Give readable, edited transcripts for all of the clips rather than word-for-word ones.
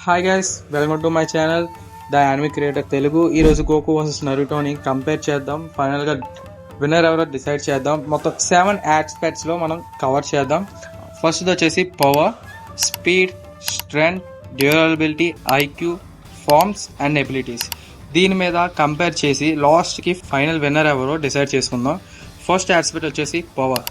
Hi guys, welcome to my channel the anime creator Telugu. ఈరోజు గోకు versus నరుటోని compare చేద్దాం. ఫైనల్గా winner ఎవరో డిసైడ్ చేద్దాం. మొత్తం 7 ఆస్పెక్ట్స్లో మనం కవర్ చేద్దాం. ఫస్ట్ వచ్చేసి power, speed, strength, durability, IQ, forms and abilities. దీని మీద కంపేర్ చేసి లాస్ట్కి ఫైనల్ విన్నర్ ఎవరో డిసైడ్ చేసుకుందాం. ఫస్ట్ ఆస్పెక్ట్ వచ్చేసి పవర్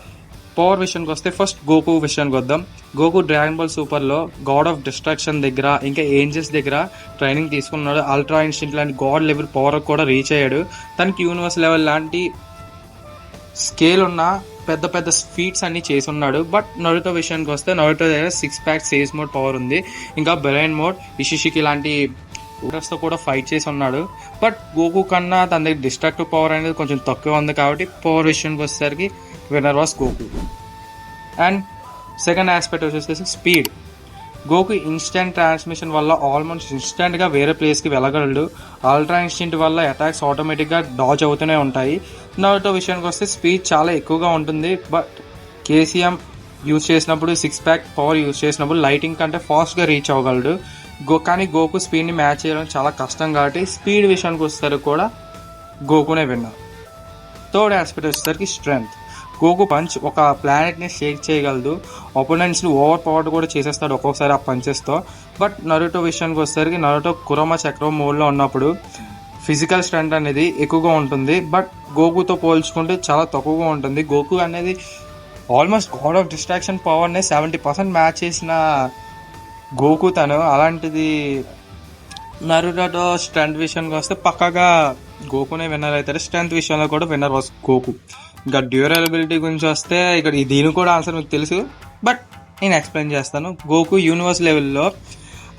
విషయానికి వస్తే ఫస్ట్ గోకు విషయానికి వద్దాం. గోకు డ్రాగన్ బాల్ సూపర్లో గాడ్ ఆఫ్ డిస్ట్రాక్షన్ దగ్గర ఇంకా ఏంజల్స్ దగ్గర ట్రైనింగ్ తీసుకున్నాడు. అల్ట్రా ఇన్స్టింక్ట్ లాంటి గాడ్ లెవెల్ పవర్ కూడా రీచ్ అయ్యాడు. తనకి యూనివర్స్ లెవెల్ లాంటి స్కేల్ ఉన్న పెద్ద పెద్ద ఫీట్స్ అన్ని చేసి ఉన్నాడు. బట్ నరుటో విషయానికి వస్తే నరుటో దగ్గర 6 ప్యాక్ సేజ్ మోడ్ పవర్ ఉంది. ఇంకా బ్రెయిన్ మోడ్, ఇషిషికి లాంటి తో కూడా ఫైట్ చేసి ఉన్నాడు. బట్ గోకు కన్నా తన దగ్గర డిస్ట్రక్టివ్ పవర్ అనేది కొంచెం తక్కువ ఉంది. కాబట్టి పవర్ విషయానికి వచ్చేసరికి winner was Goku. And second aspect వచ్చేసి స్పీడ్. గోకు ఇన్స్టెంట్ ట్రాన్స్మిషన్ వల్ల ఆల్మోస్ట్ ఇన్స్టెంట్గా వేరే ప్లేస్కి వెళ్ళగలడు. అల్ట్రా ఇన్స్టింక్ట్ వల్ల అటాక్స్ ఆటోమేటిక్గా డాజ్ అవుతూనే ఉంటాయి. నరుటో విషయానికి వస్తే స్పీడ్ చాలా ఎక్కువగా ఉంటుంది. బట్ కేసీఎం యూజ్ చేసినప్పుడు 6 ప్యాక్ పవర్ యూజ్ చేసినప్పుడు లైటింగ్ కంటే ఫాస్ట్గా రీచ్ అవ్వగలడు. కానీ గోకు స్పీడ్ని మ్యాచ్ చేయడం చాలా కష్టం. కాబట్టి స్పీడ్ విషయానికి వచ్చేసరికి కూడా గోకునే విన్నర్. థర్డ్ ఆస్పెక్ట్ వచ్చేసరికి స్ట్రెంగ్త్. గోకు పంచ్ ఒక ప్లానెట్ని షేక్ చేయగలదు. ఒపోనెంట్స్ని ఓవర్ పవర్డ్ కూడా చేసేస్తాడు ఒక్కొక్కసారి ఆ పంచెస్తో. బట్ నరుటో విషయానికి వచ్చేసరికి నరుటో కురోమా చక్రం మోడ్లో ఉన్నప్పుడు ఫిజికల్ స్ట్రెంగ్త్ అనేది ఎక్కువగా ఉంటుంది. బట్ గోకుతో పోల్చుకుంటే చాలా తక్కువగా ఉంటుంది. గోకు అనేది ఆల్మోస్ట్ గాడ్ ఆఫ్ డిస్ట్రాక్షన్ పవర్ని 70% మ్యాచ్ చేసిన గోకు తను. అలాంటిది నరుటో స్ట్రెంగ్త్ విషయానికి వస్తే పక్కాగా గోకునే విన్నర్ అవుతారు. స్ట్రెంగ్త్ విషయంలో కూడా విన్నర్ వాస్ గోకు. ఇంకా డ్యూరబిలిటీ గురించి వస్తే ఇక్కడ దీనికి కూడా ఆన్సర్ మీకు తెలుసు, బట్ నేను ఎక్స్ప్లెయిన్ చేస్తాను. గోకు యూనివర్స్ లెవెల్లో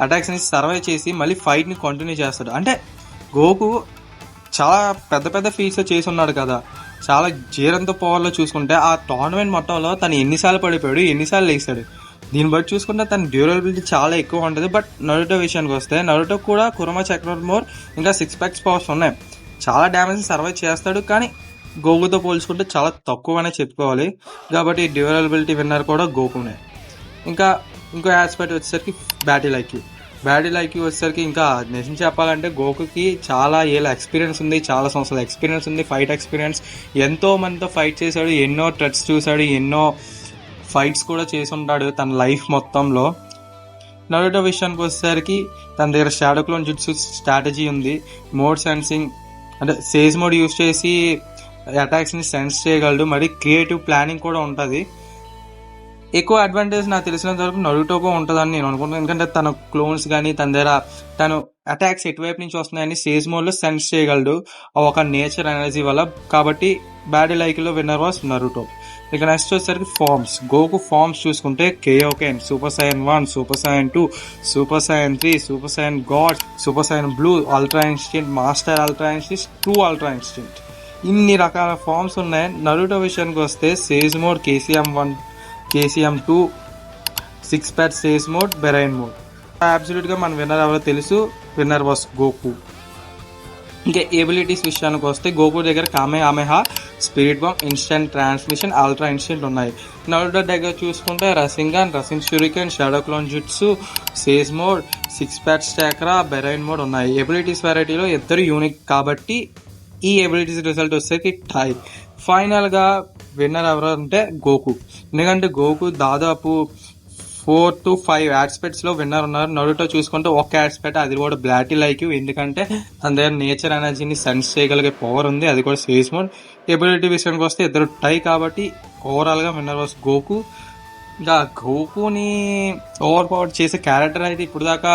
అటాక్స్ని సర్వైవ్ చేసి మళ్ళీ ఫైట్ని కంటిన్యూ చేస్తాడు. అంటే గోకు చాలా పెద్ద పెద్ద ఫీట్స్ చేసి ఉన్నాడు కదా. చాలా జీరంతో పవర్లో చూసుకుంటే ఆ టోర్నమెంట్ మొత్తంలో తను ఎన్నిసార్లు పడిపోయాడు, ఎన్నిసార్లు లేస్తాడు. దీన్ని బట్టి చూసుకుంటే తన డ్యూరబిలిటీ చాలా ఎక్కువ ఉంటుంది. బట్ నరుటో విషయానికి వస్తే నరుటో కూడా కురోమా చక్రం మోర్ ఇంకా 6 ప్యాక్స్ పవర్స్ ఉన్నాయి. చాలా డ్యామేజ్ సర్వైవ్ చేస్తాడు. కానీ గోకుతో పోల్చుకుంటే చాలా తక్కువనే చెప్పుకోవాలి. కాబట్టి డ్యూరబిలిటీ విన్నర్ కూడా గోకునే. ఇంకో ఆస్పెక్ట్ వచ్చేసరికి బ్యాటిల్ ఐక్యూ వచ్చేసరికి ఇంకా నిజం చెప్పాలంటే గోకుకి చాలా ఏళ్ళ ఎక్స్పీరియన్స్ ఉంది. చాలా సంవత్సరాల ఎక్స్పీరియన్స్ ఉంది, ఫైట్ ఎక్స్పీరియన్స్. ఎంతో మందితో ఫైట్ చేశాడు, ఎన్నో థ్రెట్స్ చూశాడు, ఎన్నో ఫైట్స్ కూడా చేసి ఉంటాడు తన లైఫ్ మొత్తంలో. నరుటో విషయానికి వచ్చేసరికి తన దగ్గర షాడో క్లోన్ జుట్సు స్ట్రాటజీ ఉంది. మోడ్ సెన్సింగ్ అంటే సేజ్ మోడ్ యూజ్ చేసి అటాక్స్ని సెన్స్ చేయగలడు. మరి క్రియేటివ్ ప్లానింగ్ కూడా ఉంటుంది. ఎక్కువ అడ్వాంటేజ్ నాకు తెలిసినంత వరకు నరుటోకో ఉంటుందని నేను అనుకుంటున్నాను. ఎందుకంటే తన క్లోన్స్ కానీ తన దగ్గర తను అటాక్స్ ఎటువైపు నుంచి వస్తున్నాయని సేజ్ మోడ్లో సెన్స్ చేయగలడు ఒక నేచర్ ఎనర్జీ వల్ల. కాబట్టి బ్యాటిల్ ఐక్యూలో విన్నర్ వాస్ నరుటో. ఇక నెక్స్ట్ వచ్చేసరికి ఫార్మ్స్. గోకు ఫార్మ్స్ చూసుకుంటే Kaioken, super Saiyan 1, super Saiyan 2, super Saiyan 3, super Saiyan God, super Saiyan blue, ultra instinct, master ultra instinct, true ultra instinct. ఇన్ని రకాల forms ఉన్నాయి. Naruto విషయానికి వస్తే sage mode KCM 1, KCM 2, 6 pack sage mode, Baryon mode. అబ్సల్యూట్గా మన winner ఎవరో తెలుసు, winner was Goku. ఇంకా ఎబిలిటీస్ విషయానికి వస్తే గోకు దగ్గర Kamehameha, spirit bomb, instant transmission, ultra instant ఉన్నాయి. నరుటో దగ్గర చూసుకుంటే Rasengan, Rasenshuriken, shadow clone jutsu, sage mode, 6 pack chakra, Baryon mode ఉన్నాయి. ఎబిలిటీస్ వెరైటీలో ఇద్దరు యూనిక్ కాబట్టి ఈ ఎబిలిటీస్ రిజల్ట్ వచ్చేసరికి టై. ఫైనల్గా విన్నర్ ఎవరు అంటే గోకు. ఎందుకంటే గోకు దాదాపు 4 to 5 ఆస్పెక్ట్స్లో విన్నర్ ఉన్నారు. నరుటో చూసుకుంటే ఒక ఆస్పెక్ట్, అది కూడా బ్యాటిల్ ఐక్యూ. ఎందుకంటే తన దగ్గర నేచర్ ఎనర్జీని సెన్స్ చేయగలిగే పవర్ ఉంది, అది కూడా సేజ్ మోడ్. ఎబిలిటీ విషయానికి వస్తే ఇద్దరు టై. కాబట్టి ఓవరాల్గా విన్నర్ వాస్ గోకు. ఇంకా గోకుని ఓవర్ పవర్ చేసే క్యారెక్టర్ అయితే ఇప్పుడు దాకా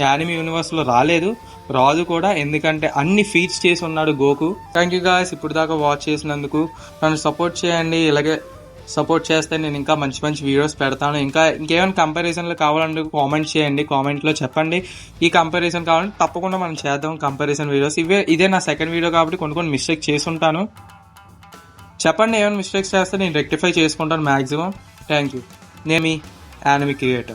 యానిమే యూనివర్స్లో రాదు కూడా. ఎందుకంటే అన్ని ఫీట్స్ చేసి ఉన్నాడు గోకు. థ్యాంక్ యూ గాయ్స్ ఇప్పుడు దాకా వాచ్ చేసినందుకు. నన్ను సపోర్ట్ చేయండి. ఇలాగే సపోర్ట్ చేస్తే నేను ఇంకా మంచి మంచి వీడియోస్ పెడతాను. ఇంకేమైనా కంపారిజన్లు కావాలంటే కామెంట్ చేయండి. కామెంట్లో చెప్పండి ఈ కంపారిజన్ కావాలంటే తప్పకుండా మనం చేద్దాం కంపారిజన్ వీడియోస్. ఇదే నా సెకండ్ వీడియో కాబట్టి కొన్ని మిస్టేక్ చేసి ఉంటాను. చెప్పండి ఏమైనా మిస్టేక్స్ చేస్తే నేను రెక్టిఫై చేసుకుంటాను మ్యాక్సిమం. Thank you. నేను మీ యానిమే క్రియేటర్.